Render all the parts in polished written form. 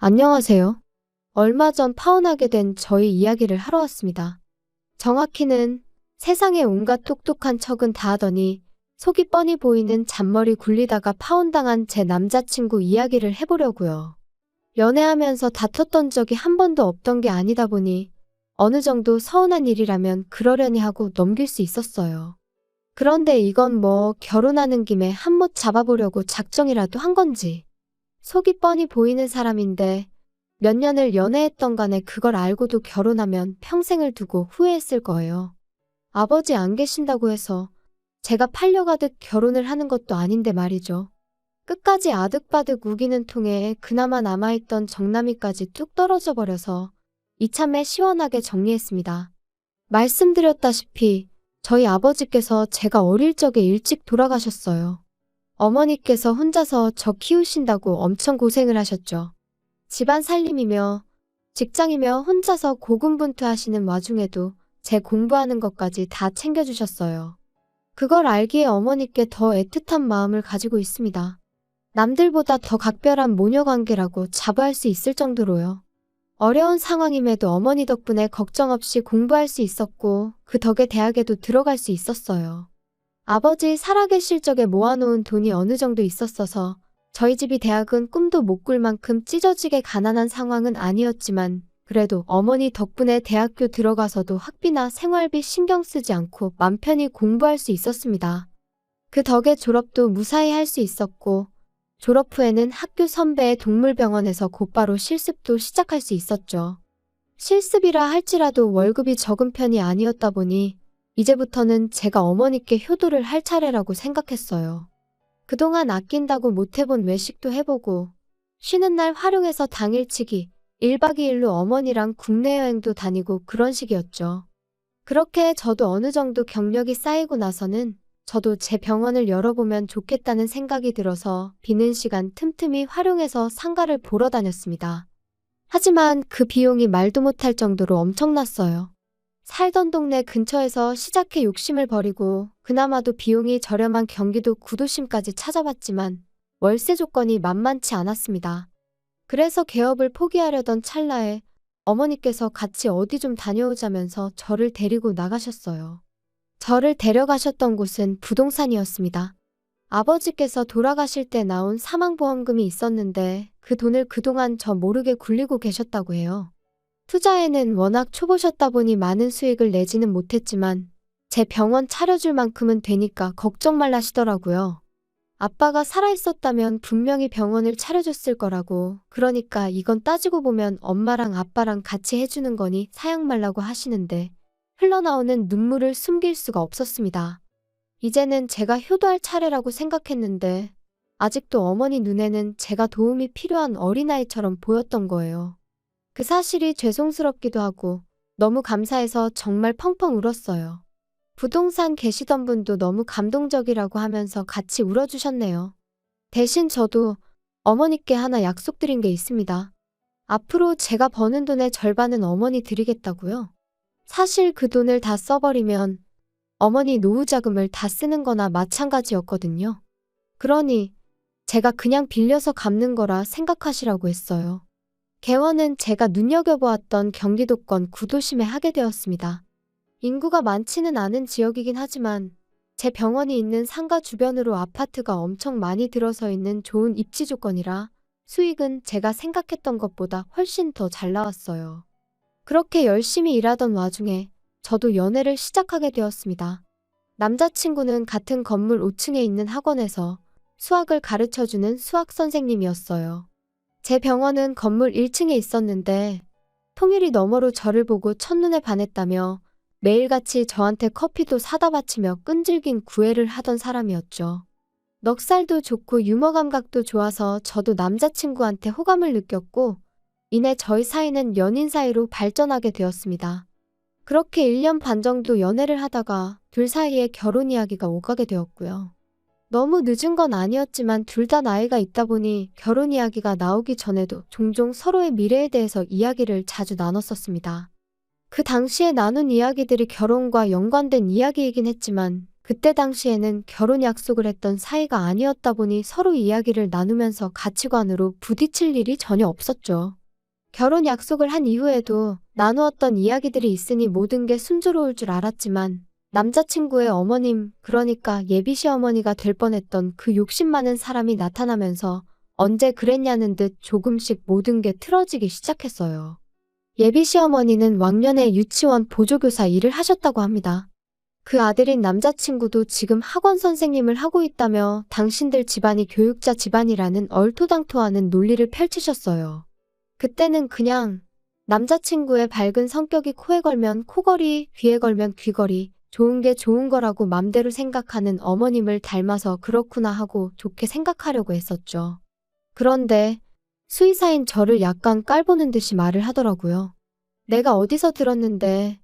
안녕하세요. 얼마 전 파혼하게 된 저희 이야기를 하러 왔습니다. 정확히는 세상에 온갖 똑똑한 척은 다 하더니 속이 뻔히 보이는 잔머리 굴리다가 파혼당한 제 남자친구 이야기를 해보려고요. 연애하면서 다퉜던 적이 한 번도 없던 게 아니다 보니 어느 정도 서운한 일이라면 그러려니 하고 넘길 수 있었어요. 그런데 이건 뭐 결혼하는 김에 한몫 잡아보려고 작정이라도 한 건지. 속이 뻔히 보이는 사람인데 몇 년을 연애했던 간에 그걸 알고도 결혼하면 평생을 두고 후회했을 거예요. 아버지 안 계신다고 해서 제가 팔려가듯 결혼을 하는 것도 아닌데 말이죠. 끝까지 아득바득 우기는 통에 그나마 남아있던 정남이까지 뚝 떨어져 버려서 이참에 시원하게 정리했습니다. 말씀드렸다시피 저희 아버지께서 제가 어릴 적에 일찍 돌아가셨어요. 어머니께서 혼자서 저 키우신다고 엄청 고생을 하셨죠. 집안 살림이며 직장이며 혼자서 고군분투하시는 와중에도 제 공부하는 것까지 다 챙겨주셨어요. 그걸 알기에 어머니께 더 애틋한 마음을 가지고 있습니다. 남들보다 더 각별한 모녀관계라고 자부할 수 있을 정도로요. 어려운 상황임에도 어머니 덕분에 걱정 없이 공부할 수 있었고 그 덕에 대학에도 들어갈 수 있었어요. 아버지 살아계실 적에 모아놓은 돈이 어느 정도 있었어서 저희 집이 대학은 꿈도 못 꿀 만큼 찢어지게 가난한 상황은 아니었지만 그래도 어머니 덕분에 대학교 들어가서도 학비나 생활비 신경 쓰지 않고 맘 편히 공부할 수 있었습니다. 그 덕에 졸업도 무사히 할 수 있었고 졸업 후에는 학교 선배의 동물병원에서 곧바로 실습도 시작할 수 있었죠. 실습이라 할지라도 월급이 적은 편이 아니었다 보니 이제부터는 제가 어머니께 효도를 할 차례라고 생각했어요. 그동안 아낀다고 못 해본 외식도 해보고 쉬는 날 활용해서 당일치기 1박 2일로 어머니랑 국내 여행도 다니고 그런 식이었죠. 그렇게 저도 어느 정도 경력이 쌓이고 나서는 저도 제 병원을 열어보면 좋겠다는 생각이 들어서 비는 시간 틈틈이 활용해서 상가를 보러 다녔습니다. 하지만 그 비용이 말도 못할 정도로 엄청났어요. 살던 동네 근처에서 시작해 욕심을 버리고 그나마도 비용이 저렴한 경기도 구도심까지 찾아봤지만 월세 조건이 만만치 않았습니다. 그래서 개업을 포기하려던 찰나에 어머니께서 같이 어디 좀 다녀오자면서 저를 데리고 나가셨어요. 저를 데려가셨던 곳은 부동산이었습니다. 아버지께서 돌아가실 때 나온 사망보험금이 있었는데 그 돈을 그동안 저 모르게 굴리고 계셨다고 해요. 투자에는 워낙 초보셨다 보니 많은 수익을 내지는 못했지만 제 병원 차려줄 만큼은 되니까 걱정 말라시더라고요. 아빠가 살아있었다면 분명히 병원을 차려줬을 거라고. 그러니까 이건 따지고 보면 엄마랑 아빠랑 같이 해주는 거니 사양 말라고 하시는데 흘러나오는 눈물을 숨길 수가 없었습니다. 이제는 제가 효도할 차례라고 생각했는데 아직도 어머니 눈에는 제가 도움이 필요한 어린아이처럼 보였던 거예요. 그 사실이 죄송스럽기도 하고 너무 감사해서 정말 펑펑 울었어요. 부동산 계시던 분도 너무 감동적이라고 하면서 같이 울어주셨네요. 대신 저도 어머니께 하나 약속드린 게 있습니다. 앞으로 제가 버는 돈의 절반은 어머니 드리겠다고요. 사실 그 돈을 다 써버리면 어머니 노후자금을 다 쓰는 거나 마찬가지였거든요. 그러니 제가 그냥 빌려서 갚는 거라 생각하시라고 했어요. 개원은 제가 눈여겨보았던 경기도권 구도심에 하게 되었습니다. 인구가 많지는 않은 지역이긴 하지만 제 병원이 있는 상가 주변으로 아파트가 엄청 많이 들어서 있는 좋은 입지 조건이라 수익은 제가 생각했던 것보다 훨씬 더 잘 나왔어요. 그렇게 열심히 일하던 와중에 저도 연애를 시작하게 되었습니다. 남자친구는 같은 건물 5층에 있는 학원에서 수학을 가르쳐주는 수학 선생님이었어요. 제 병원은 건물 1층에 있었는데 통일이 너머로 저를 보고 첫눈에 반했다며 매일같이 저한테 커피도 사다 바치며 끈질긴 구애를 하던 사람이었죠. 넉살도 좋고 유머 감각도 좋아서 저도 남자친구한테 호감을 느꼈고 이내 저희 사이는 연인 사이로 발전하게 되었습니다. 그렇게 1년 반 정도 연애를 하다가 둘 사이에 결혼 이야기가 오가게 되었고요. 너무 늦은 건 아니었지만 둘 다 나이가 있다 보니 결혼 이야기가 나오기 전에도 종종 서로의 미래에 대해서 이야기를 자주 나눴었습니다. 그 당시에 나눈 이야기들이 결혼과 연관된 이야기이긴 했지만 그때 당시에는 결혼 약속을 했던 사이가 아니었다 보니 서로 이야기를 나누면서 가치관으로 부딪힐 일이 전혀 없었죠. 결혼 약속을 한 이후에도 나누었던 이야기들이 있으니 모든 게 순조로울 줄 알았지만 남자친구의 어머님, 그러니까 예비 시어머니가 될 뻔했던 그 욕심 많은 사람이 나타나면서 언제 그랬냐는 듯 조금씩 모든 게 틀어지기 시작했어요. 예비 시어머니는 왕년에 유치원 보조교사 일을 하셨다고 합니다. 그 아들인 남자친구도 지금 학원 선생님을 하고 있다며 당신들 집안이 교육자 집안이라는 얼토당토하는 논리를 펼치셨어요. 그때는 그냥 남자친구의 밝은 성격이 코에 걸면 코걸이, 귀에 걸면 귀걸이, 좋은 게 좋은 거라고 맘대로 생각하는 어머님을 닮아서 그렇구나 하고 좋게 생각하려고 했었죠. 그런데 수의사인 저를 약간 깔보는 듯이 말을 하더라고요. 내가 어디서 들었는데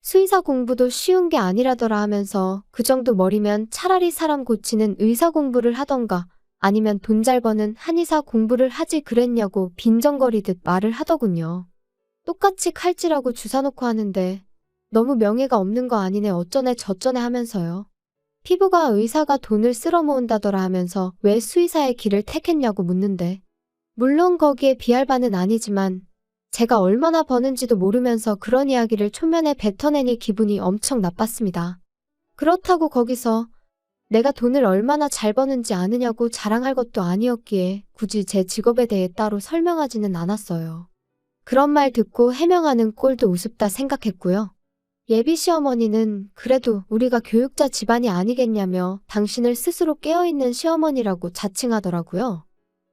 수의사 공부도 쉬운 게 아니라더라 하면서 그 정도 머리면 차라리 사람 고치는 의사 공부를 하던가 아니면 돈 잘 버는 한의사 공부를 하지 그랬냐고 빈정거리듯 말을 하더군요. 똑같이 칼질하고 주사 놓고 하는데 너무 명예가 없는 거 아니네 어쩌네 저쩌네 하면서요. 피부과 의사가 돈을 쓸어 모은다더라 하면서 왜 수의사의 길을 택했냐고 묻는데 물론 거기에 비할 바는 아니지만 제가 얼마나 버는지도 모르면서 그런 이야기를 초면에 뱉어내니 기분이 엄청 나빴습니다. 그렇다고 거기서 내가 돈을 얼마나 잘 버는지 아느냐고 자랑할 것도 아니었기에 굳이 제 직업에 대해 따로 설명하지는 않았어요. 그런 말 듣고 해명하는 꼴도 우습다 생각했고요. 예비 시어머니는 그래도 우리가 교육자 집안이 아니겠냐며 당신을 스스로 깨어있는 시어머니라고 자칭하더라고요.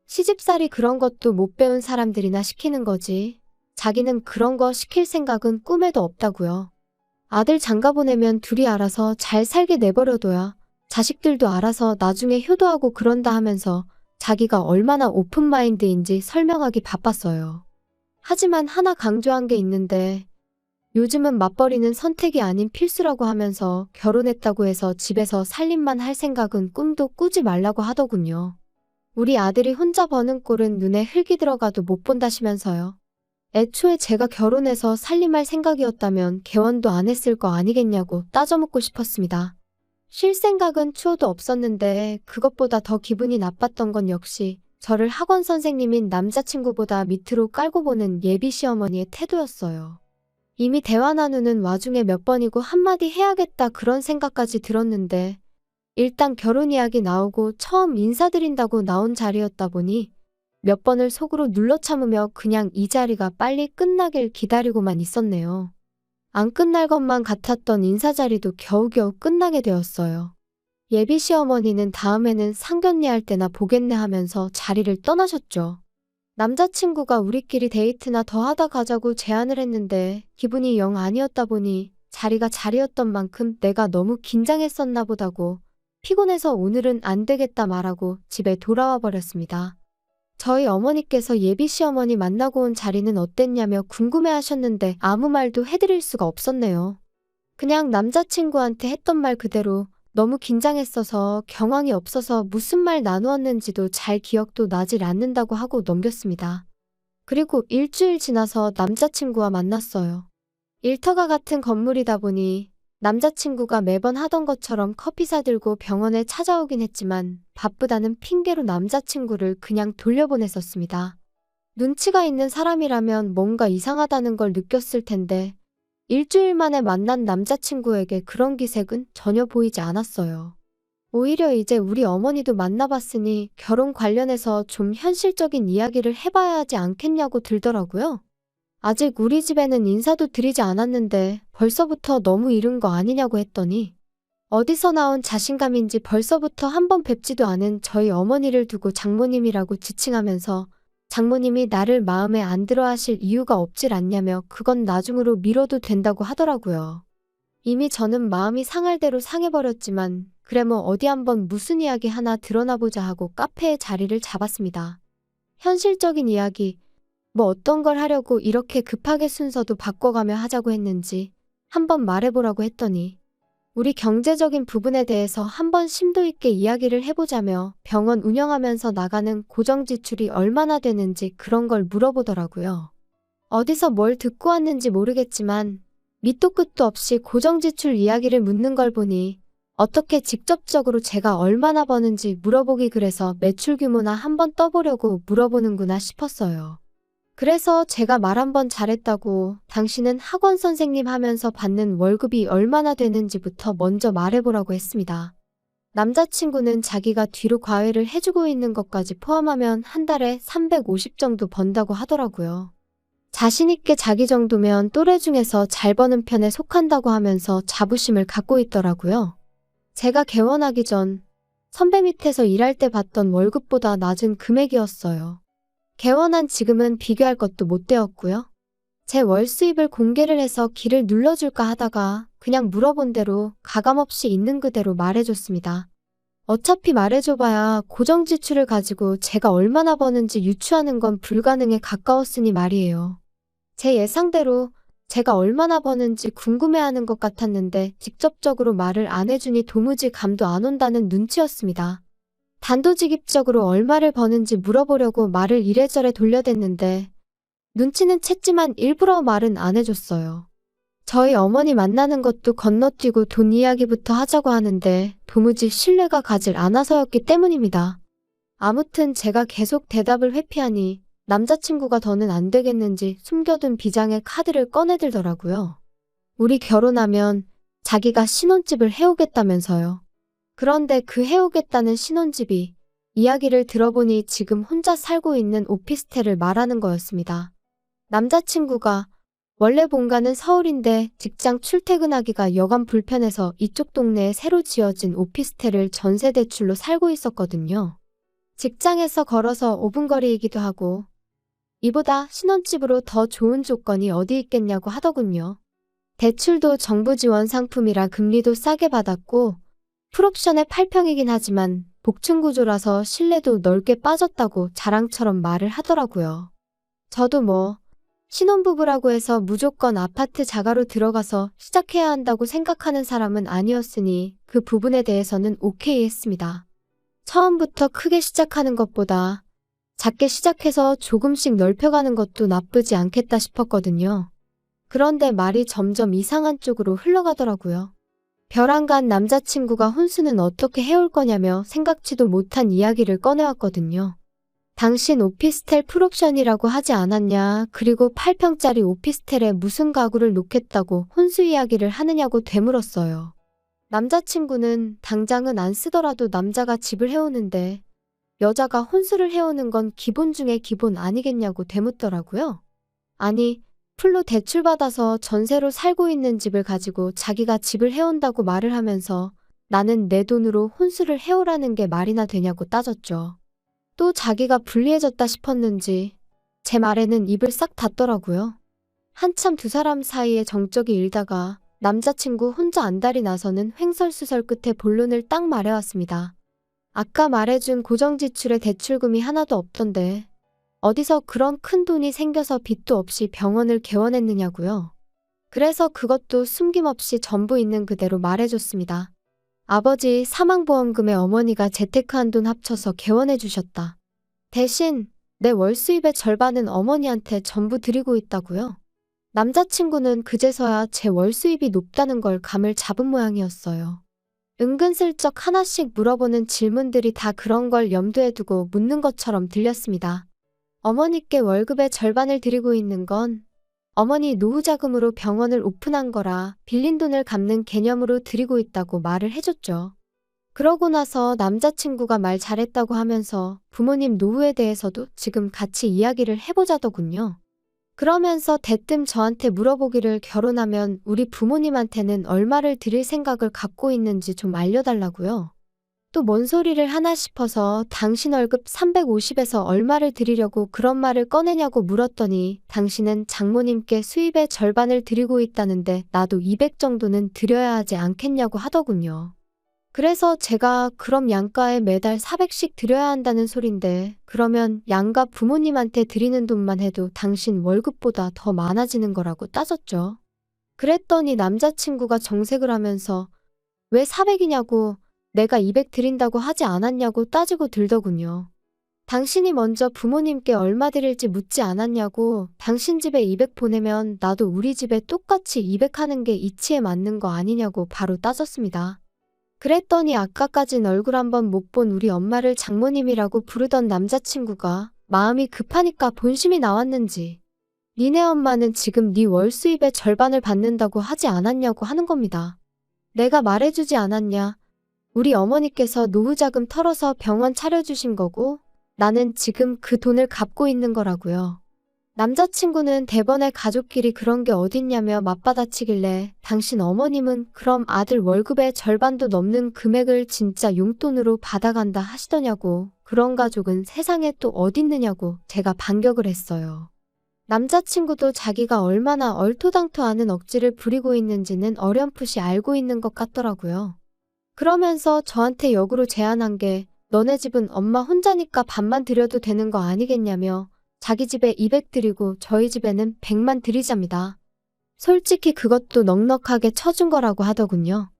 시집살이 그런 것도 못 배운 사람들이나 시키는 거지. 자기는 그런 거 시킬 생각은 꿈에도 없다고요. 아들 장가 보내면 둘이 알아서 잘 살게 내버려둬야 자식들도 알아서 나중에 효도하고 그런다 하면서 자기가 얼마나 오픈마인드인지 설명하기 바빴어요. 하지만 하나 강조한 게 있는데 요즘은 맞벌이는 선택이 아닌 필수라고 하면서 결혼했다고 해서 집에서 살림만 할 생각은 꿈도 꾸지 말라고 하더군요. 우리 아들이 혼자 버는 꼴은 눈에 흙이 들어가도 못 본다시면서요. 애초에 제가 결혼해서 살림할 생각이었다면 개원도 안 했을 거 아니겠냐고 따져묻고 싶었습니다. 쉴 생각은 추워도 없었는데 그것보다 더 기분이 나빴던 건 역시 저를 학원 선생님인 남자친구보다 밑으로 깔고 보는 예비 시어머니의 태도였어요. 이미 대화 나누는 와중에 몇 번이고 한마디 해야겠다 그런 생각까지 들었는데 일단 결혼 이야기 나오고 처음 인사드린다고 나온 자리였다 보니 몇 번을 속으로 눌러 참으며 그냥 이 자리가 빨리 끝나길 기다리고만 있었네요. 안 끝날 것만 같았던 인사 자리도 겨우겨우 끝나게 되었어요. 예비 시어머니는 다음에는 상견례 할 때나 보겠네 하면서 자리를 떠나셨죠. 남자친구가 우리끼리 데이트나 더 하다 가자고 제안을 했는데 기분이 영 아니었다 보니 자리가 자리였던 만큼 내가 너무 긴장했었나 보다고 피곤해서 오늘은 안 되겠다 말하고 집에 돌아와 버렸습니다. 저희 어머니께서 예비 시어머니 만나고 온 자리는 어땠냐며 궁금해하셨는데 아무 말도 해드릴 수가 없었네요. 그냥 남자친구한테 했던 말 그대로 너무 긴장했어서 경황이 없어서 무슨 말 나누었는지도 잘 기억도 나질 않는다고 하고 넘겼습니다. 그리고 일주일 지나서 남자친구와 만났어요. 일터가 같은 건물이다 보니 남자친구가 매번 하던 것처럼 커피 사들고 병원에 찾아오긴 했지만 바쁘다는 핑계로 남자친구를 그냥 돌려보냈었습니다. 눈치가 있는 사람이라면 뭔가 이상하다는 걸 느꼈을 텐데 일주일 만에 만난 남자친구에게 그런 기색은 전혀 보이지 않았어요. 오히려 이제 우리 어머니도 만나봤으니 결혼 관련해서 좀 현실적인 이야기를 해봐야 하지 않겠냐고 들더라고요. 아직 우리 집에는 인사도 드리지 않았는데 벌써부터 너무 이른 거 아니냐고 했더니 어디서 나온 자신감인지 벌써부터 한 번 뵙지도 않은 저희 어머니를 두고 장모님이라고 지칭하면서 장모님이 나를 마음에 안 들어 하실 이유가 없질 않냐며 그건 나중으로 미뤄도 된다고 하더라고요. 이미 저는 마음이 상할 대로 상해버렸지만 그래 뭐 어디 한번 무슨 이야기 하나 드러나보자 하고 카페에 자리를 잡았습니다. 현실적인 이야기, 뭐 어떤 걸 하려고 이렇게 급하게 순서도 바꿔가며 하자고 했는지 한번 말해보라고 했더니 우리 경제적인 부분에 대해서 한번 심도 있게 이야기를 해보자며 병원 운영하면서 나가는 고정 지출이 얼마나 되는지 그런 걸 물어보더라고요. 어디서 뭘 듣고 왔는지 모르겠지만 밑도 끝도 없이 고정 지출 이야기를 묻는 걸 보니 어떻게 직접적으로 제가 얼마나 버는지 물어보기 그래서 매출 규모나 한번 떠보려고 물어보는구나 싶었어요. 그래서 제가 말 한번 잘했다고 당신은 학원 선생님 하면서 받는 월급이 얼마나 되는지부터 먼저 말해보라고 했습니다. 남자친구는 자기가 뒤로 과외를 해주고 있는 것까지 포함하면 한 달에 350 정도 번다고 하더라고요. 자신있게 자기 정도면 또래 중에서 잘 버는 편에 속한다고 하면서 자부심을 갖고 있더라고요. 제가 개원하기 전 선배 밑에서 일할 때 받던 월급보다 낮은 금액이었어요. 개원한 지금은 비교할 것도 못 되었고요. 제 월 수입을 공개를 해서 기를 눌러줄까 하다가 그냥 물어본 대로 가감없이 있는 그대로 말해줬습니다. 어차피 말해줘봐야 고정 지출을 가지고 제가 얼마나 버는지 유추하는 건 불가능에 가까웠으니 말이에요. 제 예상대로 제가 얼마나 버는지 궁금해하는 것 같았는데 직접적으로 말을 안 해주니 도무지 감도 안 온다는 눈치였습니다. 단도직입적으로 얼마를 버는지 물어보려고 말을 이래저래 돌려댔는데 눈치는 챘지만 일부러 말은 안 해줬어요. 저희 어머니 만나는 것도 건너뛰고 돈 이야기부터 하자고 하는데 도무지 신뢰가 가질 않아서였기 때문입니다. 아무튼 제가 계속 대답을 회피하니 남자친구가 더는 안 되겠는지 숨겨둔 비장의 카드를 꺼내들더라고요. 우리 결혼하면 자기가 신혼집을 해오겠다면서요. 그런데 그 해오겠다는 신혼집이 이야기를 들어보니 지금 혼자 살고 있는 오피스텔을 말하는 거였습니다. 남자친구가 원래 본가는 서울인데 직장 출퇴근하기가 여간 불편해서 이쪽 동네에 새로 지어진 오피스텔을 전세 대출로 살고 있었거든요. 직장에서 걸어서 5분 거리이기도 하고 이보다 신혼집으로 더 좋은 조건이 어디 있겠냐고 하더군요. 대출도 정부 지원 상품이라 금리도 싸게 받았고 풀옵션의 8평이긴 하지만 복층 구조라서 실내도 넓게 빠졌다고 자랑처럼 말을 하더라고요. 저도 신혼부부라고 해서 무조건 아파트 자가로 들어가서 시작해야 한다고 생각하는 사람은 아니었으니 그 부분에 대해서는 오케이 했습니다. 처음부터 크게 시작하는 것보다 작게 시작해서 조금씩 넓혀가는 것도 나쁘지 않겠다 싶었거든요. 그런데 말이 점점 이상한 쪽으로 흘러가더라고요. 벼랑간 남자친구가 혼수는 어떻게 해올 거냐며 생각지도 못한 이야기를 꺼내왔거든요. 당신 오피스텔 풀옵션이라고 하지 않았냐, 그리고 8평짜리 오피스텔에 무슨 가구를 놓겠다고 혼수 이야기를 하느냐고 되물었어요. 남자친구는 당장은 안 쓰더라도 남자가 집을 해오는데 여자가 혼수를 해오는 건 기본 중에 기본 아니겠냐고 되묻더라고요. 아니, 풀로 대출받아서 전세로 살고 있는 집을 가지고 자기가 집을 해온다고 말을 하면서 나는 내 돈으로 혼수를 해오라는 게 말이나 되냐고 따졌죠. 또 자기가 불리해졌다 싶었는지 제 말에는 입을 싹 닫더라고요. 한참 두 사람 사이에 정적이 일다가 남자친구 혼자 안달이 나서는 횡설수설 끝에 본론을 딱 말해왔습니다. 아까 말해준 고정지출에 대출금이 하나도 없던데 어디서 그런 큰 돈이 생겨서 빚도 없이 병원을 개원했느냐고요. 그래서 그것도 숨김없이 전부 있는 그대로 말해줬습니다. 아버지 사망보험금에 어머니가 재테크한 돈 합쳐서 개원해 주셨다. 대신 내 월 수입의 절반은 어머니한테 전부 드리고 있다고요. 남자친구는 그제서야 제 월 수입이 높다는 걸 감을 잡은 모양이었어요. 은근슬쩍 하나씩 물어보는 질문들이 다 그런 걸 염두에 두고 묻는 것처럼 들렸습니다. 어머니께 월급의 절반을 드리고 있는 건 어머니 노후자금으로 병원을 오픈한 거라 빌린 돈을 갚는 개념으로 드리고 있다고 말을 해줬죠. 그러고 나서 남자친구가 말 잘했다고 하면서 부모님 노후에 대해서도 지금 같이 이야기를 해보자더군요. 그러면서 대뜸 저한테 물어보기를 결혼하면 우리 부모님한테는 얼마를 드릴 생각을 갖고 있는지 좀 알려달라고요. 또 뭔 소리를 하나 싶어서 당신 월급 350에서 얼마를 드리려고 그런 말을 꺼내냐고 물었더니 당신은 장모님께 수입의 절반을 드리고 있다는데 나도 200 정도는 드려야 하지 않겠냐고 하더군요. 그래서 제가 그럼 양가에 매달 400씩 드려야 한다는 소린데 그러면 양가 부모님한테 드리는 돈만 해도 당신 월급보다 더 많아지는 거라고 따졌죠. 그랬더니 남자친구가 정색을 하면서 왜 400이냐고 내가 200 드린다고 하지 않았냐고 따지고 들더군요. 당신이 먼저 부모님께 얼마 드릴지 묻지 않았냐고 당신 집에 200 보내면 나도 우리 집에 똑같이 200 하는 게 이치에 맞는 거 아니냐고 바로 따졌습니다. 그랬더니 아까까진 얼굴 한번 못 본 우리 엄마를 장모님이라고 부르던 남자친구가 마음이 급하니까 본심이 나왔는지 니네 엄마는 지금 네 월 수입의 절반을 받는다고 하지 않았냐고 하는 겁니다. 내가 말해주지 않았냐? 우리 어머니께서 노후자금 털어서 병원 차려주신 거고 나는 지금 그 돈을 갚고 있는 거라고요. 남자친구는 대번에 가족끼리 그런 게 어딨냐며 맞받아치길래 당신 어머님은 그럼 아들 월급의 절반도 넘는 금액을 진짜 용돈으로 받아간다 하시더냐고. 그런 가족은 세상에 또 어딨느냐고 제가 반격을 했어요. 남자친구도 자기가 얼마나 얼토당토하는 억지를 부리고 있는지는 어렴풋이 알고 있는 것 같더라고요. 그러면서 저한테 역으로 제안한 게 너네 집은 엄마 혼자니까 반만 드려도 되는 거 아니겠냐며 자기 집에 200 드리고 저희 집에는 100만 드리자입니다. 솔직히 그것도 넉넉하게 쳐준 거라고 하더군요.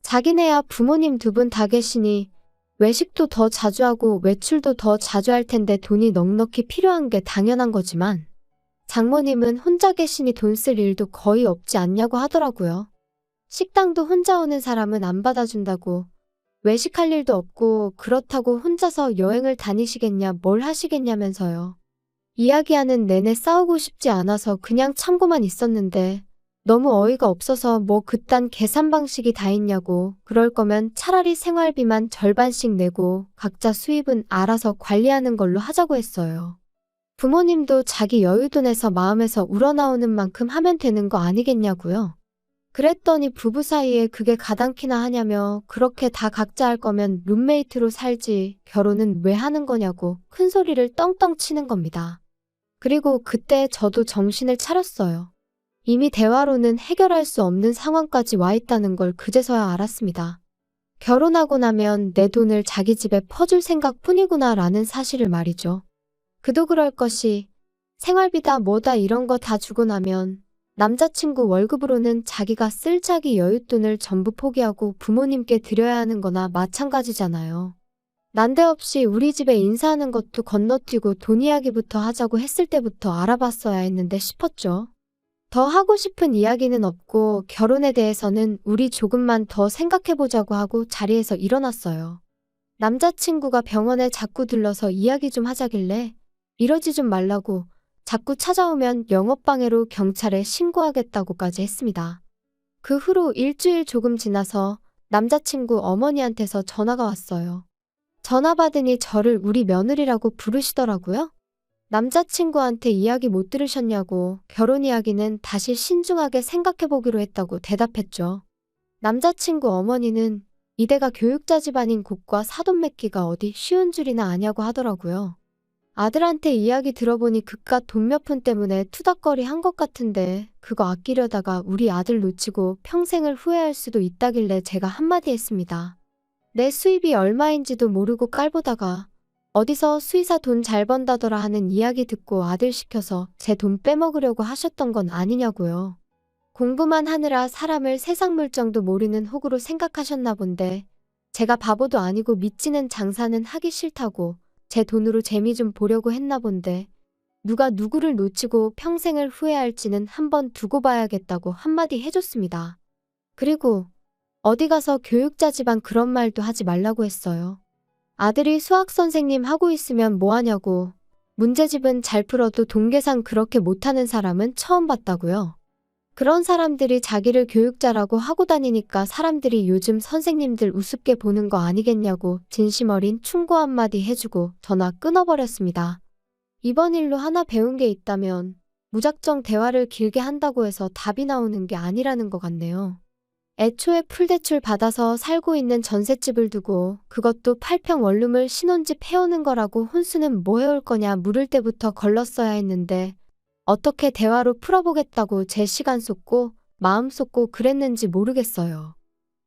자기네야 부모님 두 분 다 계시니 외식도 더 자주 하고 외출도 더 자주 할 텐데 돈이 넉넉히 필요한 게 당연한 거지만 장모님은 혼자 계시니 돈 쓸 일도 거의 없지 않냐고 하더라고요. 식당도 혼자 오는 사람은 안 받아준다고 외식할 일도 없고 그렇다고 혼자서 여행을 다니시겠냐 뭘 하시겠냐면서요. 이야기하는 내내 싸우고 싶지 않아서 그냥 참고만 있었는데 너무 어이가 없어서 뭐 그딴 계산 방식이 다 있냐고 그럴 거면 차라리 생활비만 절반씩 내고 각자 수입은 알아서 관리하는 걸로 하자고 했어요. 부모님도 자기 여유도 내서 마음에서 우러나오는 만큼 하면 되는 거 아니겠냐고요. 그랬더니 부부 사이에 그게 가당키나 하냐며 그렇게 다 각자 할 거면 룸메이트로 살지 결혼은 왜 하는 거냐고 큰 소리를 떵떵 치는 겁니다. 그리고 그때 저도 정신을 차렸어요. 이미 대화로는 해결할 수 없는 상황까지 와 있다는 걸 그제서야 알았습니다. 결혼하고 나면 내 돈을 자기 집에 퍼줄 생각뿐이구나 라는 사실을 말이죠. 그도 그럴 것이 생활비다 뭐다 이런 거 다 주고 나면 남자친구 월급으로는 자기가 쓸 자기 여윳돈을 전부 포기하고 부모님께 드려야 하는 거나 마찬가지잖아요. 난데없이 우리 집에 인사하는 것도 건너뛰고 돈 이야기부터 하자고 했을 때부터 알아봤어야 했는데 싶었죠. 더 하고 싶은 이야기는 없고 결혼에 대해서는 우리 조금만 더 생각해보자고 하고 자리에서 일어났어요. 남자친구가 병원에 자꾸 들러서 이야기 좀 하자길래 이러지 좀 말라고 자꾸 찾아오면 영업방해로 경찰에 신고하겠다고까지 했습니다. 그 후로 일주일 조금 지나서 남자친구 어머니한테서 전화가 왔어요. 전화 받으니 저를 우리 며느리라고 부르시더라고요. 남자친구한테 이야기 못 들으셨냐고 결혼 이야기는 다시 신중하게 생각해보기로 했다고 대답했죠. 남자친구 어머니는 이대가 교육자 집안인 곳과 사돈 맺기가 어디 쉬운 줄이나 아냐고 하더라고요. 아들한테 이야기 들어보니 그깟 돈 몇 푼 때문에 투닥거리 한 것 같은데 그거 아끼려다가 우리 아들 놓치고 평생을 후회할 수도 있다길래 제가 한마디 했습니다. 내 수입이 얼마인지도 모르고 깔보다가 어디서 수의사 돈 잘 번다더라 하는 이야기 듣고 아들 시켜서 제 돈 빼먹으려고 하셨던 건 아니냐고요. 공부만 하느라 사람을 세상 물정도 모르는 호구로 생각하셨나 본데 제가 바보도 아니고 믿지는 장사는 하기 싫다고 제 돈으로 재미 좀 보려고 했나 본데 누가 누구를 놓치고 평생을 후회할지는 한번 두고 봐야겠다고 한마디 해줬습니다. 그리고 어디 가서 교육자 집안 그런 말도 하지 말라고 했어요. 아들이 수학 선생님 하고 있으면 뭐하냐고 문제집은 잘 풀어도 돈 계산 그렇게 못하는 사람은 처음 봤다고요. 그런 사람들이 자기를 교육자라고 하고 다니니까 사람들이 요즘 선생님들 우습게 보는 거 아니겠냐고 진심 어린 충고 한마디 해주고 전화 끊어버렸습니다. 이번 일로 하나 배운 게 있다면 무작정 대화를 길게 한다고 해서 답이 나오는 게 아니라는 것 같네요. 애초에 풀대출 받아서 살고 있는 전셋집을 두고 그것도 8평 원룸을 신혼집 해오는 거라고 혼수는 뭐 해올 거냐 물을 때부터 걸렀어야 했는데 어떻게 대화로 풀어보겠다고 제 시간 쏟고 마음 쏟고 그랬는지 모르겠어요.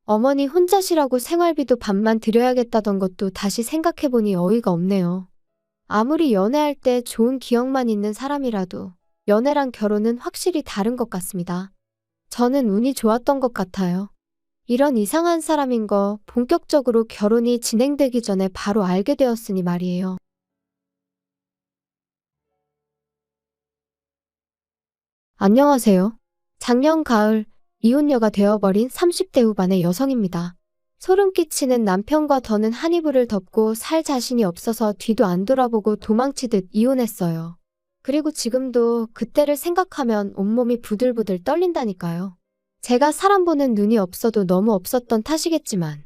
어머니 혼자시라고 생활비도 반만 드려야겠다던 것도 다시 생각해보니 어이가 없네요. 아무리 연애할 때 좋은 기억만 있는 사람이라도 연애랑 결혼은 확실히 다른 것 같습니다. 저는 운이 좋았던 것 같아요. 이런 이상한 사람인 거 본격적으로 결혼이 진행되기 전에 바로 알게 되었으니 말이에요. 안녕하세요. 작년 가을 이혼녀가 되어버린 30대 후반의 여성입니다. 소름 끼치는 남편과 더는 한 이불을 덮고 살 자신이 없어서 뒤도 안 돌아보고 도망치듯 이혼했어요. 그리고 지금도 그때를 생각하면 온몸이 부들부들 떨린다니까요. 제가 사람 보는 눈이 없어도 너무 없었던 탓이겠지만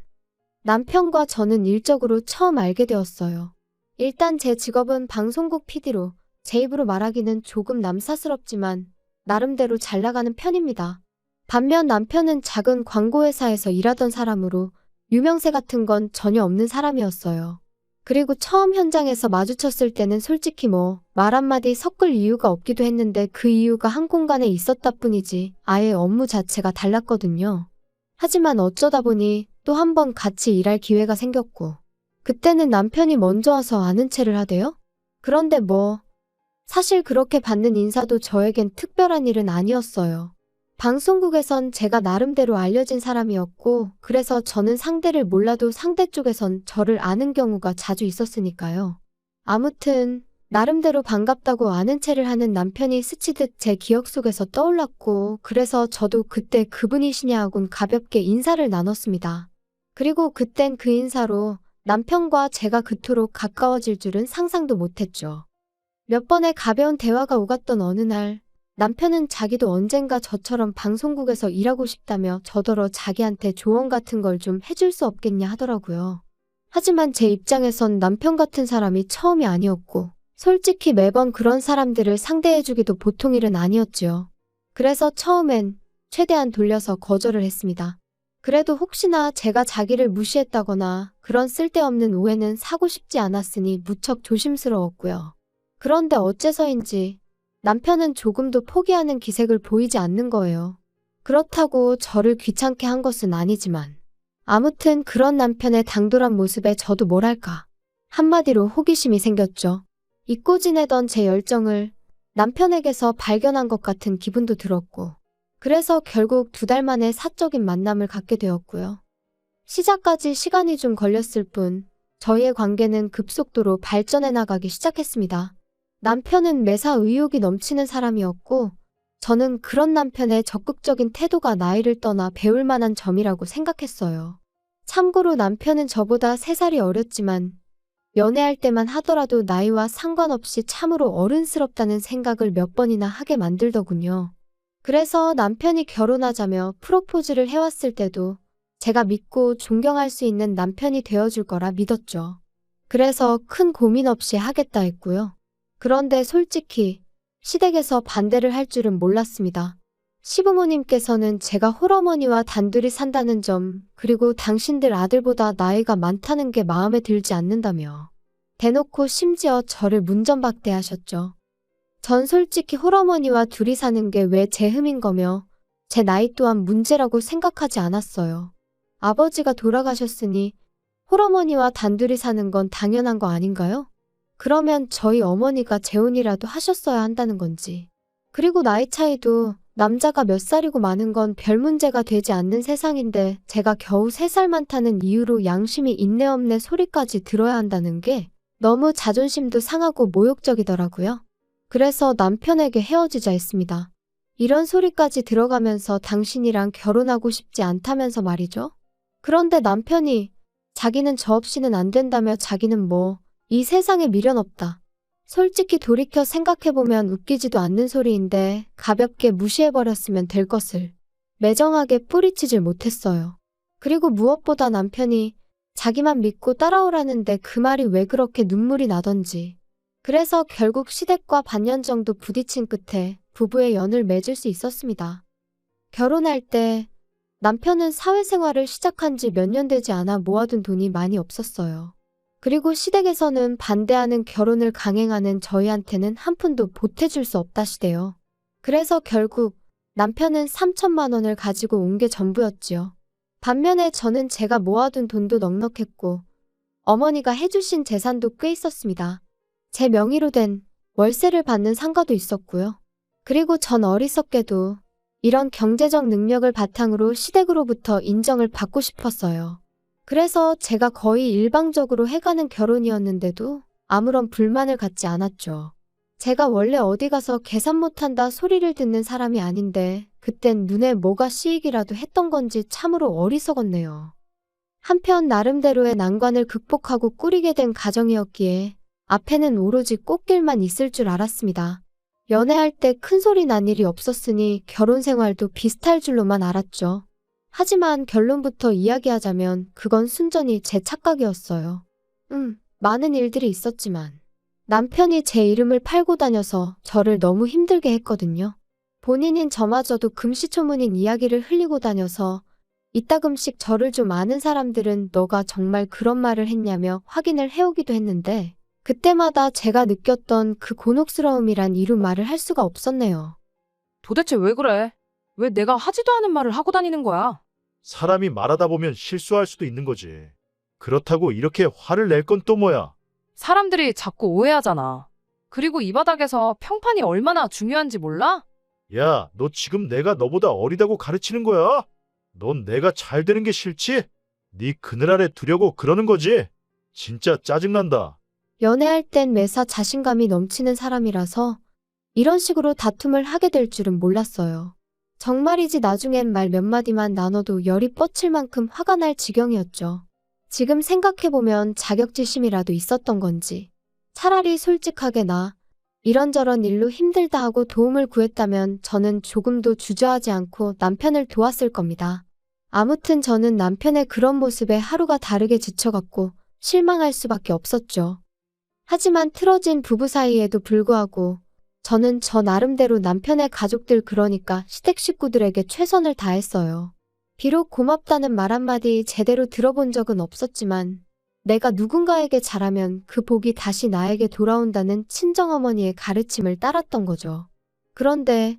남편과 저는 일적으로 처음 알게 되었어요. 일단 제 직업은 방송국 PD로 제 입으로 말하기는 조금 남사스럽지만 나름대로 잘 나가는 편입니다. 반면 남편은 작은 광고회사에서 일하던 사람으로 유명세 같은 건 전혀 없는 사람이었어요. 그리고 처음 현장에서 마주쳤을 때는 솔직히 말 한마디 섞을 이유가 없기도 했는데 그 이유가 한 공간에 있었다 뿐이지 아예 업무 자체가 달랐거든요. 하지만 어쩌다 보니 또 한 번 같이 일할 기회가 생겼고 그때는 남편이 먼저 와서 아는 체를 하대요? 그런데 사실 그렇게 받는 인사도 저에겐 특별한 일은 아니었어요. 방송국에선 제가 나름대로 알려진 사람이었고 그래서 저는 상대를 몰라도 상대 쪽에선 저를 아는 경우가 자주 있었으니까요. 아무튼 나름대로 반갑다고 아는 체를 하는 남편이 스치듯 제 기억 속에서 떠올랐고 그래서 저도 그때 그분이시냐 하곤 가볍게 인사를 나눴습니다. 그리고 그땐 그 인사로 남편과 제가 그토록 가까워질 줄은 상상도 못했죠. 몇 번의 가벼운 대화가 오갔던 어느 날 남편은 자기도 언젠가 저처럼 방송국에서 일하고 싶다며 저더러 자기한테 조언 같은 걸 좀 해줄 수 없겠냐 하더라고요. 하지만 제 입장에선 남편 같은 사람이 처음이 아니었고 솔직히 매번 그런 사람들을 상대해주기도 보통 일은 아니었지요. 그래서 처음엔 최대한 돌려서 거절을 했습니다. 그래도 혹시나 제가 자기를 무시했다거나 그런 쓸데없는 오해는 사고 싶지 않았으니 무척 조심스러웠고요. 그런데 어째서인지 남편은 조금도 포기하는 기색을 보이지 않는 거예요. 그렇다고 저를 귀찮게 한 것은 아니지만 아무튼 그런 남편의 당돌한 모습에 저도 뭐랄까 한마디로 호기심이 생겼죠. 잊고 지내던 제 열정을 남편에게서 발견한 것 같은 기분도 들었고 그래서 결국 2달 만에 사적인 만남을 갖게 되었고요. 시작까지 시간이 좀 걸렸을 뿐 저희의 관계는 급속도로 발전해 나가기 시작했습니다. 남편은 매사 의욕이 넘치는 사람이었고 저는 그런 남편의 적극적인 태도가 나이를 떠나 배울 만한 점이라고 생각했어요. 참고로 남편은 저보다 3살이 어렸지만 연애할 때만 하더라도 나이와 상관없이 참으로 어른스럽다는 생각을 몇 번이나 하게 만들더군요. 그래서 남편이 결혼하자며 프로포즈를 해왔을 때도 제가 믿고 존경할 수 있는 남편이 되어줄 거라 믿었죠. 그래서 큰 고민 없이 하겠다 했고요. 그런데 솔직히 시댁에서 반대를 할 줄은 몰랐습니다. 시부모님께서는 제가 홀어머니와 단둘이 산다는 점, 그리고 당신들 아들보다 나이가 많다는 게 마음에 들지 않는다며 대놓고 심지어 저를 문전박대하셨죠. 전 솔직히 홀어머니와 둘이 사는 게 왜 제 흠인 거며 제 나이 또한 문제라고 생각하지 않았어요. 아버지가 돌아가셨으니 홀어머니와 단둘이 사는 건 당연한 거 아닌가요? 그러면 저희 어머니가 재혼이라도 하셨어야 한다는 건지. 그리고 나이 차이도 남자가 몇 살이고 많은 건 별 문제가 되지 않는 세상인데 제가 겨우 3살 많다는 이유로 양심이 있네 없네 소리까지 들어야 한다는 게 너무 자존심도 상하고 모욕적이더라고요. 그래서 남편에게 헤어지자 했습니다. 이런 소리까지 들어가면서 당신이랑 결혼하고 싶지 않다면서 말이죠. 그런데 남편이 자기는 저 없이는 안 된다며 자기는 이 세상에 미련 없다. 솔직히 돌이켜 생각해보면 웃기지도 않는 소리인데 가볍게 무시해버렸으면 될 것을 매정하게 뿌리치질 못했어요. 그리고 무엇보다 남편이 자기만 믿고 따라오라는데 그 말이 왜 그렇게 눈물이 나던지. 그래서 결국 시댁과 반년 정도 부딪힌 끝에 부부의 연을 맺을 수 있었습니다. 결혼할 때 남편은 사회생활을 시작한 지 몇 년 되지 않아 모아둔 돈이 많이 없었어요. 그리고 시댁에서는 반대하는 결혼을 강행하는 저희한테는 한 푼도 보태줄 수 없다시대요. 그래서 결국 남편은 3천만 원을 가지고 온 게 전부였지요. 반면에 저는 제가 모아둔 돈도 넉넉했고 어머니가 해주신 재산도 꽤 있었습니다. 제 명의로 된 월세를 받는 상가도 있었고요. 그리고 전 어리석게도 이런 경제적 능력을 바탕으로 시댁으로부터 인정을 받고 싶었어요. 그래서 제가 거의 일방적으로 해가는 결혼이었는데도 아무런 불만을 갖지 않았죠. 제가 원래 어디 가서 계산 못한다 소리를 듣는 사람이 아닌데 그땐 눈에 뭐가 씌이기라도 했던 건지 참으로 어리석었네요. 한편 나름대로의 난관을 극복하고 꾸리게 된 가정이었기에 앞에는 오로지 꽃길만 있을 줄 알았습니다. 연애할 때 큰 소리 난 일이 없었으니 결혼 생활도 비슷할 줄로만 알았죠. 하지만 결론부터 이야기하자면 그건 순전히 제 착각이었어요. 많은 일들이 있었지만 남편이 제 이름을 팔고 다녀서 저를 너무 힘들게 했거든요. 본인인 저마저도 금시초문인 이야기를 흘리고 다녀서 이따금씩 저를 좀 아는 사람들은 너가 정말 그런 말을 했냐며 확인을 해오기도 했는데 그때마다 제가 느꼈던 그 곤혹스러움이란 이루 말을 할 수가 없었네요. 도대체 왜 그래? 왜 내가 하지도 않은 말을 하고 다니는 거야? 사람이 말하다 보면 실수할 수도 있는 거지. 그렇다고 이렇게 화를 낼 건 또 뭐야? 사람들이 자꾸 오해하잖아. 그리고 이 바닥에서 평판이 얼마나 중요한지 몰라? 야, 너 지금 내가 너보다 어리다고 가르치는 거야? 넌 내가 잘 되는 게 싫지? 네 그늘 아래 두려고 그러는 거지? 진짜 짜증난다. 연애할 땐 매사 자신감이 넘치는 사람이라서 이런 식으로 다툼을 하게 될 줄은 몰랐어요. 정말이지 나중엔 말 몇 마디만 나눠도 열이 뻗칠 만큼 화가 날 지경이었죠. 지금 생각해보면 자격지심이라도 있었던 건지 차라리 솔직하게 나 이런저런 일로 힘들다 하고 도움을 구했다면 저는 조금도 주저하지 않고 남편을 도왔을 겁니다. 아무튼 저는 남편의 그런 모습에 하루가 다르게 지쳐갔고 실망할 수밖에 없었죠. 하지만 틀어진 부부 사이에도 불구하고 저는 저 나름대로 남편의 가족들 그러니까 시댁 식구들에게 최선을 다했어요. 비록 고맙다는 말 한마디 제대로 들어본 적은 없었지만 내가 누군가에게 잘하면 그 복이 다시 나에게 돌아온다는 친정어머니의 가르침을 따랐던 거죠. 그런데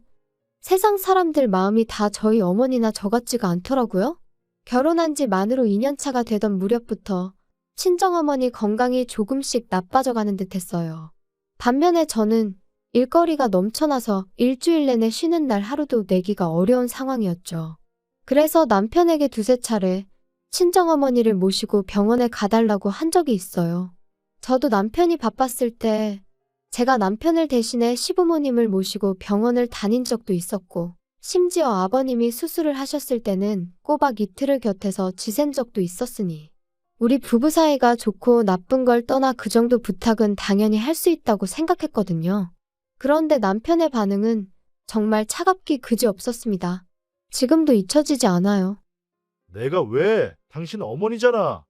세상 사람들 마음이 다 저희 어머니나 저 같지가 않더라고요. 결혼한 지 만으로 2년차가 되던 무렵부터 친정어머니 건강이 조금씩 나빠져가는 듯 했어요. 반면에 저는 일거리가 넘쳐나서 일주일 내내 쉬는 날 하루도 내기가 어려운 상황이었죠. 그래서 남편에게 두세 차례 친정어머니를 모시고 병원에 가달라고 한 적이 있어요. 저도 남편이 바빴을 때 제가 남편을 대신해 시부모님을 모시고 병원을 다닌 적도 있었고 심지어 아버님이 수술을 하셨을 때는 꼬박 이틀을 곁에서 지샌 적도 있었으니 우리 부부 사이가 좋고 나쁜 걸 떠나 그 정도 부탁은 당연히 할 수 있다고 생각했거든요. 그런데 남편의 반응은 정말 차갑기 그지없었습니다. 지금도 잊혀지지 않아요. 내가 왜? 당신 어머니잖아.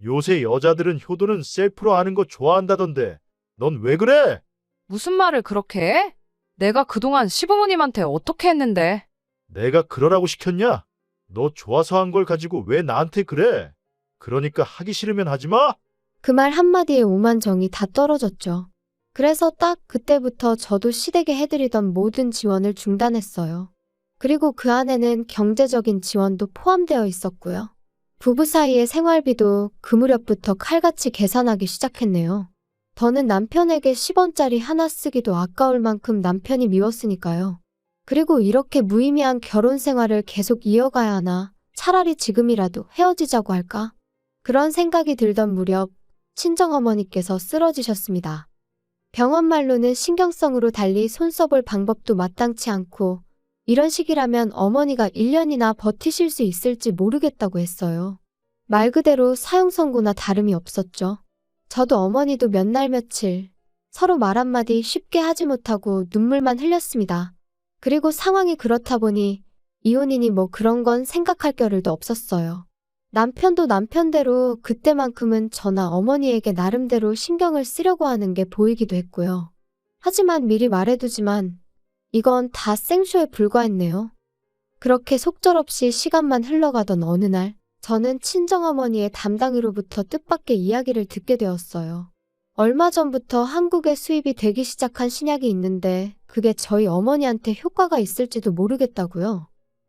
요새 여자들은 효도는 셀프로 하는 거 좋아한다던데. 넌 왜 그래? 무슨 말을 그렇게 해? 내가 그동안 시부모님한테 어떻게 했는데? 내가 그러라고 시켰냐? 너 좋아서 한 걸 가지고 왜 나한테 그래? 그러니까 하기 싫으면 하지 마? 그 말 한마디에 오만 정이 다 떨어졌죠. 그래서 딱 그때부터 저도 시댁에 해드리던 모든 지원을 중단했어요. 그리고 그 안에는 경제적인 지원도 포함되어 있었고요. 부부 사이의 생활비도 그 무렵부터 칼같이 계산하기 시작했네요. 더는 남편에게 10원짜리 하나 쓰기도 아까울 만큼 남편이 미웠으니까요. 그리고 이렇게 무의미한 결혼 생활을 계속 이어가야 하나 차라리 지금이라도 헤어지자고 할까? 그런 생각이 들던 무렵 친정어머니께서 쓰러지셨습니다. 병원 말로는 신경성으로 달리 손 써볼 방법도 마땅치 않고 이런 식이라면 어머니가 1년이나 버티실 수 있을지 모르겠다고 했어요. 말 그대로 사형 선고나 다름이 없었죠. 저도 어머니도 몇 날 며칠 서로 말 한마디 쉽게 하지 못하고 눈물만 흘렸습니다. 그리고 상황이 그렇다 보니 이혼이니 뭐 그런 건 생각할 겨를도 없었어요. 남편도 남편대로 그때만큼은 저나 어머니에게 나름대로 신경을 쓰려고 하는 게 보이기도 했고요. 하지만 미리 말해두지만 이건 다 생쇼에 불과했네요. 그렇게 속절없이 시간만 흘러가던 어느 날 저는 친정어머니의 담당이로부터 뜻밖의 이야기를 듣게 되었어요. 얼마 전부터 한국에 수입이 되기 시작한 신약이 있는데 그게 저희 어머니한테 효과가 있을지도 모르겠다고요.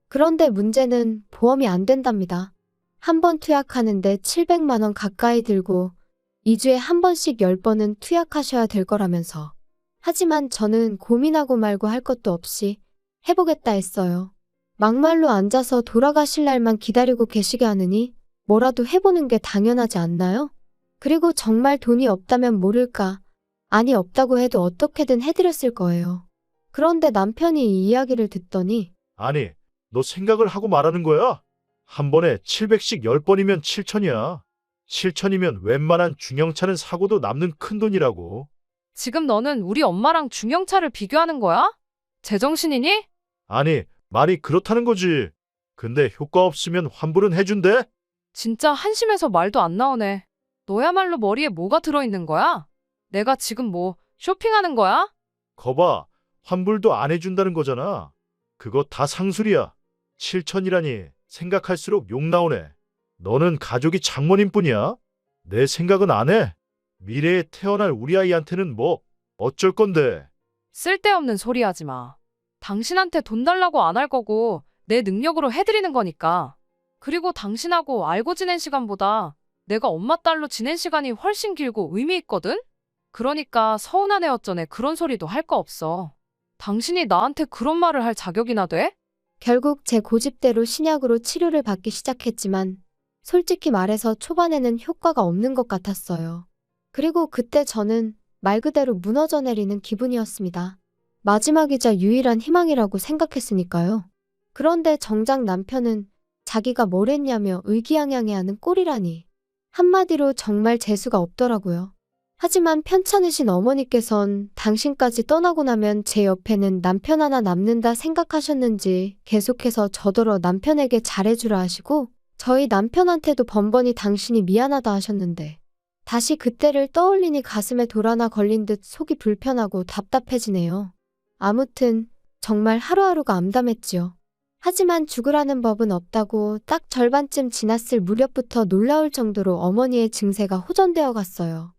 그런데 문제는 보험이 안 된답니다. 한 번 투약하는데 700만 원 가까이 들고 2주에 한 번씩 10번은 투약하셔야 될 거라면서. 하지만 저는 고민하고 말고 할 것도 없이 해보겠다 했어요. 막말로 앉아서 돌아가실 날만 기다리고 계시게 하느니 뭐라도 해보는 게 당연하지 않나요? 그리고 정말 돈이 없다면 모를까. 아니 없다고 해도 어떻게든 해드렸을 거예요. 그런데 남편이 이 이야기를 듣더니 아니, 너 생각을 하고 말하는 거야? 한 번에 700씩 10번이면 7천이야. 7천이면 웬만한 중형차는 사고도 남는 큰돈이라고. 지금 너는 우리 엄마랑 중형차를 비교하는 거야? 제정신이니? 아니, 말이 그렇다는 거지. 근데 효과 없으면 환불은 해준대? 진짜 한심해서 말도 안 나오네. 너야말로 머리에 뭐가 들어있는 거야? 내가 지금 뭐 쇼핑하는 거야? 거봐, 환불도 안 해준다는 거잖아. 그거 다 상술이야. 7천이라니 생각할수록 욕 나오네. 너는 가족이 장모님 뿐이야? 내 생각은 안 해. 미래에 태어날 우리 아이한테는 뭐 어쩔 건데. 쓸데없는 소리 하지 마. 당신한테 돈 달라고 안 할 거고 내 능력으로 해드리는 거니까. 그리고 당신하고 알고 지낸 시간보다 내가 엄마 딸로 지낸 시간이 훨씬 길고 의미 있거든? 그러니까 서운하네 어쩌네 그런 소리도 할 거 없어. 당신이 나한테 그런 말을 할 자격이나 돼? 결국 제 고집대로 신약으로 치료를 받기 시작했지만 솔직히 말해서 초반에는 효과가 없는 것 같았어요. 그리고 그때 저는 말 그대로 무너져 내리는 기분이었습니다. 마지막이자 유일한 희망이라고 생각했으니까요. 그런데 정작 남편은 자기가 뭘 했냐며 의기양양해하는 꼴이라니. 한마디로 정말 재수가 없더라고요. 하지만 편찮으신 어머니께선 당신까지 떠나고 나면 제 옆에는 남편 하나 남는다 생각하셨는지 계속해서 저더러 남편에게 잘해주라 하시고 저희 남편한테도 번번이 당신이 미안하다 하셨는데 다시 그때를 떠올리니 가슴에 돌 하나 걸린 듯 속이 불편하고 답답해지네요. 아무튼 정말 하루하루가 암담했지요. 하지만 죽으라는 법은 없다고 딱 절반쯤 지났을 무렵부터 놀라울 정도로 어머니의 증세가 호전되어 갔어요.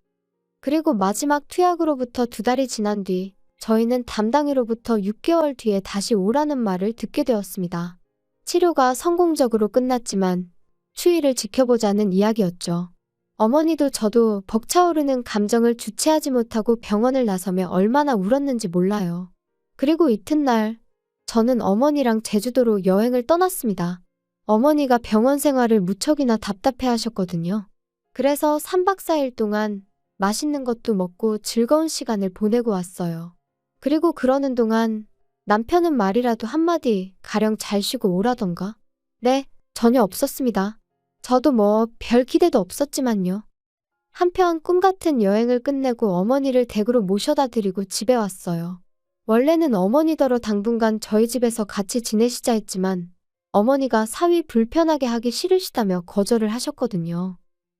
그리고 마지막 투약으로부터 2달이 지난 뒤 저희는 담당이로부터 6개월 뒤에 다시 오라는 말을 듣게 되었습니다. 치료가 성공적으로 끝났지만 추이를 지켜보자는 이야기였죠. 어머니도 저도 벅차오르는 감정을 주체하지 못하고 병원을 나서며 얼마나 울었는지 몰라요. 그리고 이튿날 저는 어머니랑 제주도로 여행을 떠났습니다. 어머니가 병원 생활을 무척이나 답답해 하셨거든요. 그래서 3박 4일 동안 맛있는 것도 먹고 즐거운 시간을 보내고 왔어요. 그리고 그러는 동안 남편은 말이라도 한마디 가령 잘 쉬고 오라던가? 네, 전혀 없었습니다. 저도 뭐 별 기대도 없었지만요. 한편 꿈같은 여행을 끝내고 어머니를 댁으로 모셔다 드리고 집에 왔어요. 원래는 어머니더러 당분간 저희 집에서 같이 지내시자 했지만 어머니가 사위 불편하게 하기 싫으시다며 거절을 하셨거든요.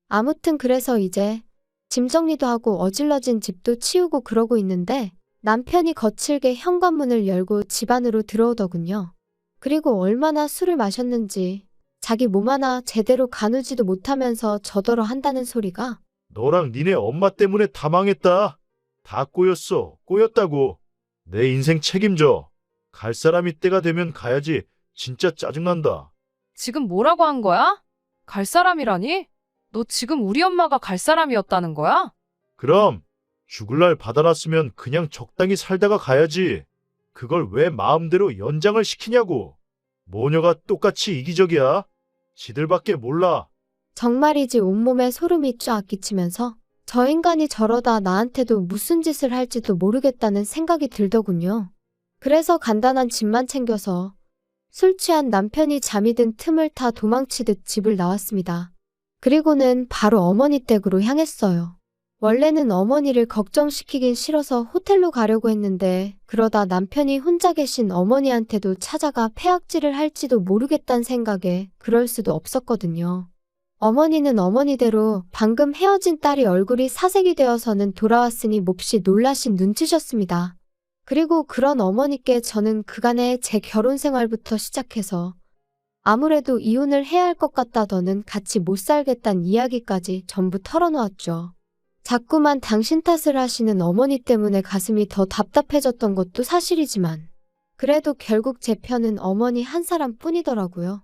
아무튼 그래서 이제 짐 정리도 하고 어질러진 집도 치우고 그러고 있는데 남편이 거칠게 현관문을 열고 집 안으로 들어오더군요. 그리고 얼마나 술을 마셨는지 자기 몸 하나 제대로 가누지도 못하면서 저더러 한다는 소리가 너랑 니네 엄마 때문에 다 망했다. 다 꼬였어. 꼬였다고. 내 인생 책임져. 갈 사람이 때가 되면 가야지. 진짜 짜증난다. 지금 뭐라고 한 거야? 갈 사람이라니? 너 지금 우리 엄마가 갈 사람이었다는 거야? 그럼 죽을 날 받아놨으면 그냥 적당히 살다가 가야지. 그걸 왜 마음대로 연장을 시키냐고. 모녀가 똑같이 이기적이야. 지들밖에 몰라. 정말이지 온몸에 소름이 쫙 끼치면서 저 인간이 저러다 나한테도 무슨 짓을 할지도 모르겠다는 생각이 들더군요. 그래서 간단한 짐만 챙겨서 술 취한 남편이 잠이 든 틈을 타 도망치듯 집을 나왔습니다. 그리고는 바로 어머니 댁으로 향했어요. 원래는 어머니를 걱정시키긴 싫어서 호텔로 가려고 했는데 그러다 남편이 혼자 계신 어머니한테도 찾아가 패악질을 할지도 모르겠다는 생각에 그럴 수도 없었거든요. 어머니는 어머니대로 방금 헤어진 딸이 얼굴이 사색이 되어서는 돌아왔으니 몹시 놀라신 눈치셨습니다. 그리고 그런 어머니께 저는 그간의 제 결혼 생활부터 시작해서 아무래도 이혼을 해야 할 것 같다더는 같이 못 살겠다는 이야기까지 전부 털어놓았죠. 자꾸만 당신 탓을 하시는 어머니 때문에 가슴이 더 답답해졌던 것도 사실이지만 그래도 결국 제 편은 어머니 한 사람뿐이더라고요.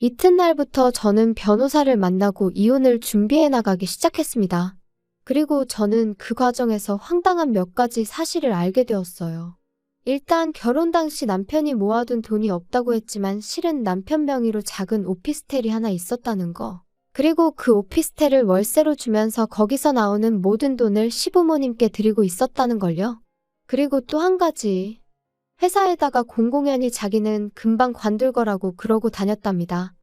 이튿날부터 저는 변호사를 만나고 이혼을 준비해 나가기 시작했습니다. 그리고 저는 그 과정에서 황당한 몇 가지 사실을 알게 되었어요. 일단 결혼 당시 남편이 모아둔 돈이 없다고 했지만 실은 남편 명의로 작은 오피스텔이 하나 있었다는 거. 그리고 그 오피스텔을 월세로 주면서 거기서 나오는 모든 돈을 시부모님께 드리고 있었다는 걸요. 그리고 또 한 가지. 회사에다가 공공연히 자기는 금방 관둘 거라고 그러고 다녔답니다.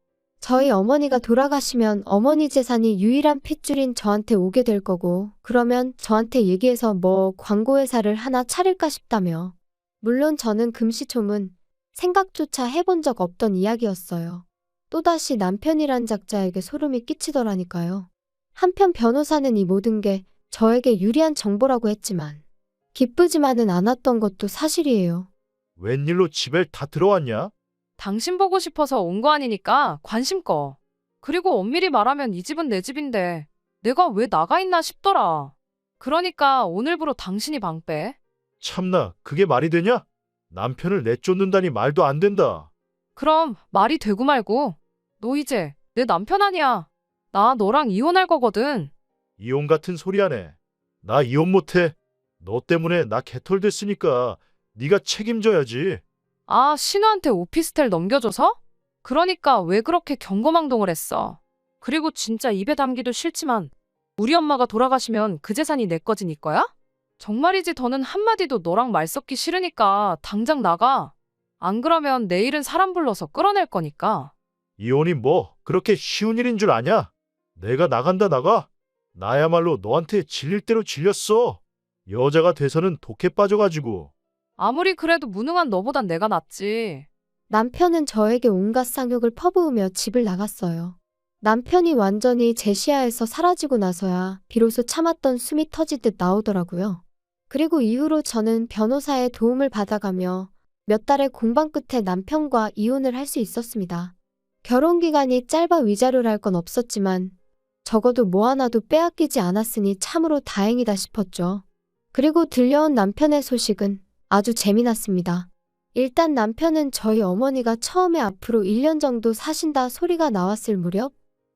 저희 어머니가 돌아가시면 어머니 재산이 유일한 핏줄인 저한테 오게 될 거고, 그러면 저한테 얘기해서 뭐 광고회사를 하나 차릴까 싶다며. 물론 저는 금시초문 생각조차 해본 적 없던 이야기였어요. 또다시 남편이란 작자에게 소름이 끼치더라니까요. 한편 변호사는 이 모든 게 저에게 유리한 정보라고 했지만 기쁘지만은 않았던 것도 사실이에요. 웬일로 집에 다 들어왔냐? 당신 보고 싶어서 온 거 아니니까 관심 꺼. 그리고 엄밀히 말하면 이 집은 내 집인데 내가 왜 나가 있나 싶더라. 그러니까 오늘부로 당신이 방 빼. 참나, 그게 말이 되냐? 남편을 내쫓는다니 말도 안 된다. 그럼 말이 되고 말고. 너 이제 내 남편 아니야. 나 너랑 이혼할 거거든. 이혼 같은 소리 하네. 나 이혼 못해. 너 때문에 나 개털됐으니까 네가 책임져야지. 아, 신우한테 오피스텔 넘겨줘서? 그러니까 왜 그렇게 경거망동을 했어. 그리고 진짜 입에 담기도 싫지만 우리 엄마가 돌아가시면 그 재산이 내 거지 네 거야? 정말이지 더는 한마디도 너랑 말 섞기 싫으니까 당장 나가. 안 그러면 내일은 사람 불러서 끌어낼 거니까. 이혼이 뭐 그렇게 쉬운 일인 줄 아냐? 내가 나간다 나가. 나야말로 너한테 질릴 대로 질렸어. 여자가 돼서는 독해 빠져가지고. 아무리 그래도 무능한 너보단 내가 낫지. 남편은 저에게 온갖 쌍욕을 퍼부으며 집을 나갔어요. 남편이 완전히 제 시야에서 사라지고 나서야 비로소 참았던 숨이 터지듯 나오더라고요. 그리고 이후로 저는 변호사의 도움을 받아가며 몇 달의 공방 끝에 남편과 이혼을 할 수 있었습니다. 결혼 기간이 짧아 위자료랄 건 없었지만 적어도 뭐 하나도 빼앗기지 않았으니 참으로 다행이다 싶었죠. 그리고 들려온 남편의 소식은 아주 재미났습니다. 일단 남편은 저희 어머니가 처음에 앞으로 1년 정도 사신다 소리가 나왔을 무렵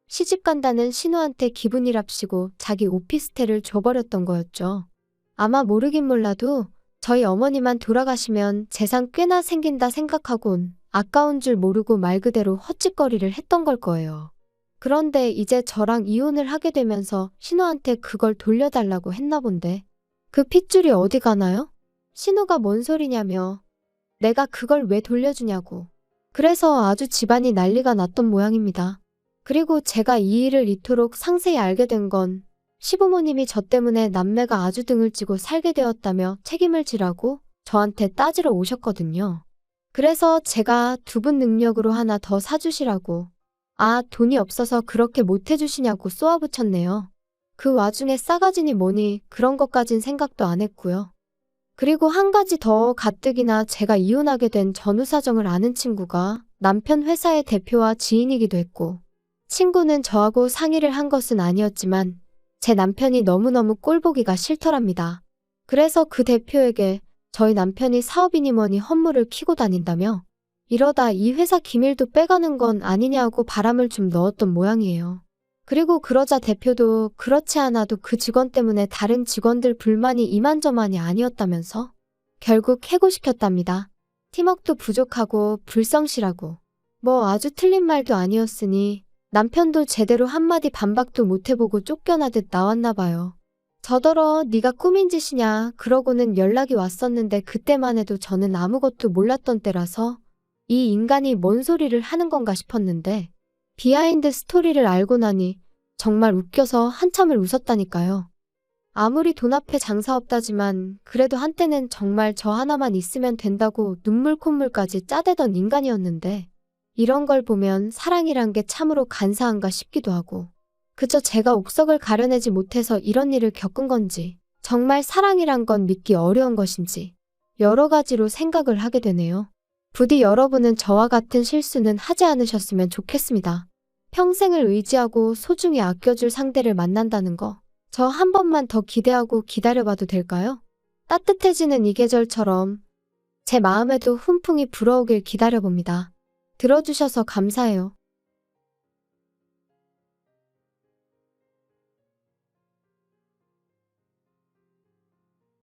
시집 간다는 신우한테 기분이랍시고 자기 오피스텔을 줘버렸던 거였죠. 아마 모르긴 몰라도 저희 어머니만 돌아가시면 재산 꽤나 생긴다 생각하곤 아까운 줄 모르고 말 그대로 헛짓거리를 했던 걸 거예요. 그런데 이제 저랑 이혼을 하게 되면서 신우한테 그걸 돌려달라고 했나 본데 그 핏줄이 어디 가나요? 신우가 뭔 소리냐며 내가 그걸 왜 돌려주냐고. 그래서 아주 집안이 난리가 났던 모양입니다. 그리고 제가 이 일을 이토록 상세히 알게 된 건 시부모님이 저 때문에 남매가 아주 등을 찌고 살게 되었다며 책임을 지라고 저한테 따지러 오셨거든요. 그래서 제가 두 분 능력으로 하나 더 사주시라고. 아, 돈이 없어서 그렇게 못해주시냐고 쏘아붙였네요. 그 와중에 싸가지니 뭐니 그런 것까진 생각도 안 했고요. 그리고 한 가지 더 가뜩이나 제가 이혼하게 된 전후 사정을 아는 친구가 남편 회사의 대표와 지인이기도 했고 친구는 저하고 상의를 한 것은 아니었지만 제 남편이 너무너무 꼴보기가 싫더랍니다. 그래서 그 대표에게 저희 남편이 사업이니 뭐니 헛물을 키고 다닌다며 이러다 이 회사 기밀도 빼가는 건 아니냐고 바람을 좀 넣었던 모양이에요. 그리고 그러자 대표도 그렇지 않아도 그 직원 때문에 다른 직원들 불만이 이만저만이 아니었다면서 결국 해고시켰답니다. 팀워크도 부족하고 불성실하고 뭐 아주 틀린 말도 아니었으니 남편도 제대로 한마디 반박도 못해보고 쫓겨나듯 나왔나 봐요. 저더러 네가 꾸민 짓이냐 그러고는 연락이 왔었는데 그때만 해도 저는 아무것도 몰랐던 때라서 이 인간이 뭔 소리를 하는 건가 싶었는데 비하인드 스토리를 알고 나니 정말 웃겨서 한참을 웃었다니까요. 아무리 돈 앞에 장사 없다지만 그래도 한때는 정말 저 하나만 있으면 된다고 눈물 콧물까지 짜대던 인간이었는데 이런 걸 보면 사랑이란 게 참으로 간사한가 싶기도 하고 그저 제가 옥석을 가려내지 못해서 이런 일을 겪은 건지 정말 사랑이란 건 믿기 어려운 것인지 여러 가지로 생각을 하게 되네요. 부디 여러분은 저와 같은 실수는 하지 않으셨으면 좋겠습니다. 평생을 의지하고 소중히 아껴줄 상대를 만난다는 거 저 한 번만 더 기대하고 기다려봐도 될까요? 따뜻해지는 이 계절처럼 제 마음에도 훈풍이 불어오길 기다려봅니다. 들어주셔서 감사해요.